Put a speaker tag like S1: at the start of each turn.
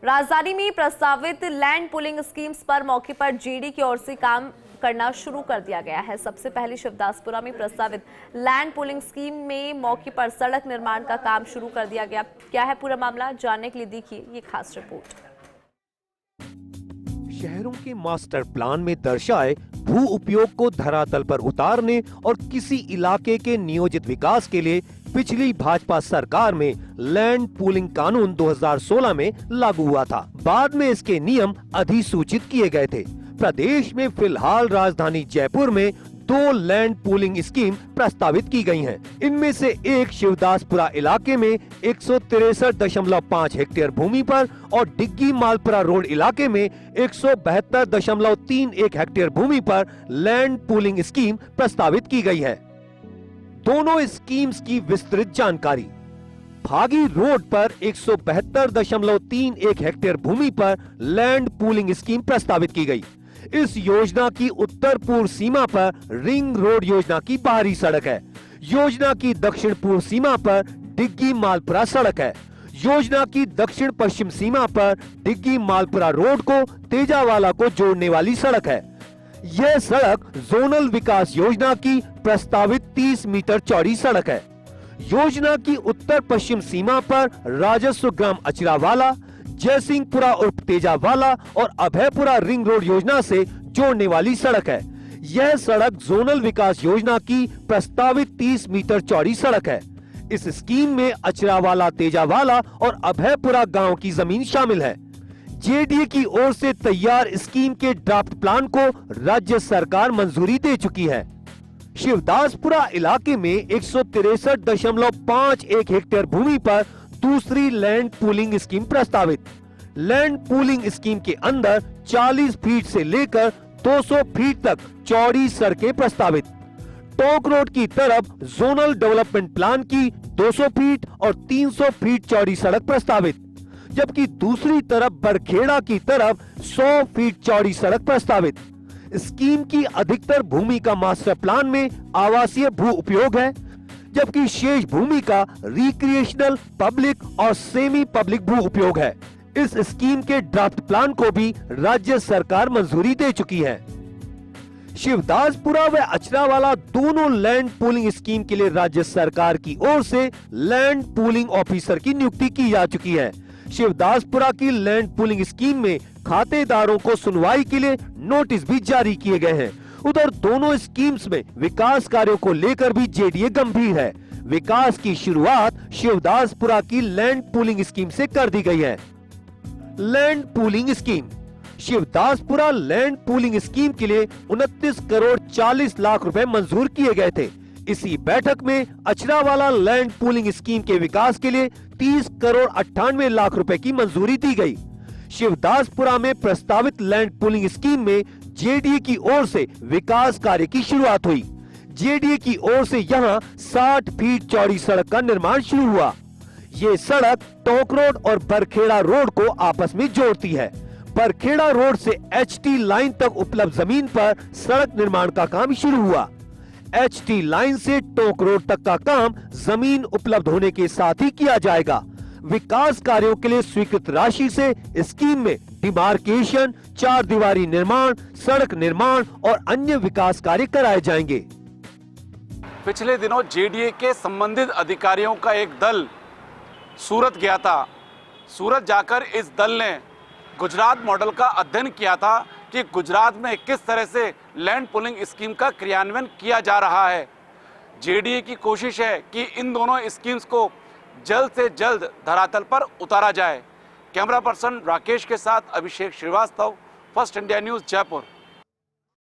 S1: राजधानी में प्रस्तावित लैंड पुलिंग स्कीम्स पर मौके पर जेडी की ओर से काम करना शुरू कर दिया गया है। सबसे पहले शिवदासपुरा में प्रस्तावित लैंड पुलिंग स्कीम में मौके पर सड़क निर्माण का काम शुरू कर दिया गया। क्या है पूरा मामला, जानने के लिए देखिए ये खास रिपोर्ट।
S2: शहरों के मास्टर प्लान में दर्शाए भू उपयोग को धरातल पर उतारने और किसी इलाके के नियोजित विकास के लिए पिछली भाजपा सरकार में लैंड पूलिंग कानून 2016 में लागू हुआ था। बाद में इसके नियम अधिसूचित किए गए थे। प्रदेश में फिलहाल राजधानी जयपुर में 2 लैंड पूलिंग स्कीम प्रस्तावित की गई हैं। इनमें से एक शिवदासपुरा इलाके में 163.5 हेक्टेयर भूमि पर और डिग्गी मालपुरा रोड इलाके में 172.31 हेक्टेयर भूमि पर लैंड पूलिंग स्कीम प्रस्तावित की गई है। दोनों स्कीम्स की विस्तृत जानकारी। भागी रोड पर 172.31 हेक्टेयर भूमि पर लैंड पूलिंग स्कीम प्रस्तावित की गई। इस योजना की उत्तर पूर्व सीमा पर रिंग रोड योजना की बाहरी सड़क है। योजना की दक्षिण पूर्व सीमा पर डिग्गी मालपुरा सड़क है। योजना की दक्षिण पश्चिम सीमा पर डिग्गी मालपुरा रोड को तेजावाला को जोड़ने वाली सड़क है। यह सड़क जोनल विकास योजना की प्रस्तावित 30 मीटर चौड़ी सड़क है। योजना की उत्तर पश्चिम सीमा पर राजस्व ग्राम अचरावाला, जयसिंहपुरा उर्फ तेजावाला और अभयपुरा रिंग रोड योजना से जोड़ने वाली सड़क है। यह सड़क जोनल विकास योजना की प्रस्तावित 30 मीटर चौड़ी सड़क है। इस स्कीम में अचरावाला, तेजावाला और अभयपुरा गांव की जमीन शामिल है। जेडीए की ओर से तैयार स्कीम के ड्राफ्ट प्लान को राज्य सरकार मंजूरी दे चुकी है। शिवदासपुरा इलाके में 163.51 हेक्टेयर भूमि पर दूसरी लैंड पूलिंग स्कीम प्रस्तावित। लैंड पूलिंग स्कीम के अंदर 40 फीट से लेकर 200 फीट तक चौड़ी सड़कें प्रस्तावित। टोंक रोड की तरफ जोनल डेवलपमेंट प्लान की 200 फीट और 300 फीट चौड़ी सड़क प्रस्तावित, जबकि दूसरी तरफ बरखेड़ा की तरफ 100 फीट चौड़ी सड़क प्रस्तावित। स्कीम की अधिकतर भूमि का मास्टर प्लान में आवासीय भू उपयोग है, जबकि शेष भूमि का रिक्रिएशनल, पब्लिक और सेमी पब्लिक भू उपयोग है। इस स्कीम के ड्राफ्ट प्लान को भी राज्य सरकार मंजूरी दे चुकी है। शिवदासपुरा व अचरावाला दोनों लैंड पूलिंग स्कीम के लिए राज्य सरकार की ओर से लैंड पूलिंग ऑफिसर की नियुक्ति की जा चुकी है। शिवदासपुरा की लैंड पूलिंग स्कीम में खातेदारों को सुनवाई के लिए नोटिस भी जारी किए गए हैं। उधर दोनों स्कीम्स में विकास कार्यों को लेकर भी जेडीए गंभीर है। विकास की शुरुआत शिवदासपुरा की लैंड पूलिंग स्कीम से कर दी गई है। Land pooling scheme. Shivdaspura land pooling scheme के लिए 29 करोड़ 40 लाख रुपए मंजूर किए गए थे। इसी बैठक में अचरावाला लैंड पूलिंग स्कीम के विकास के लिए 30 करोड़ 98 लाख रुपए की मंजूरी दी गई। शिवदासपुरा में प्रस्तावित लैंड पूलिंग स्कीम में जेडीए की ओर से विकास कार्य की शुरुआत हुई। जेडीए की ओर से यहां 60 फीट चौड़ी सड़क का निर्माण शुरू हुआ। ये सड़क टोंक रोड और बरखेड़ा रोड को आपस में जोड़ती है। बरखेड़ा रोड से एचटी लाइन तक उपलब्ध जमीन पर सड़क निर्माण का काम शुरू हुआ। एचटी लाइन से टोंक रोड तक का काम जमीन उपलब्ध होने के साथ ही किया जाएगा। विकास कार्यों के लिए स्वीकृत राशि से स्कीम में डिमार्केशन, 4 दीवारी निर्माण, सड़क निर्माण और अन्य विकास कार्य कराए जाएंगे।
S3: पिछले दिनों जेडीए के संबंधित अधिकारियों का एक दल सूरत गया था। सूरत जाकर इस दल ने गुजरात मॉडल का अध्ययन किया था कि गुजरात में किस तरह से लैंड पूलिंग स्कीम का क्रियान्वयन किया जा रहा है। जेडीए की कोशिश है कि इन दोनों स्कीम्स को जल्द से जल्द धरातल पर उतारा जाए। कैमरा पर्सन राकेश के साथ Abhishek Shrivastava, first India news, Jaipur.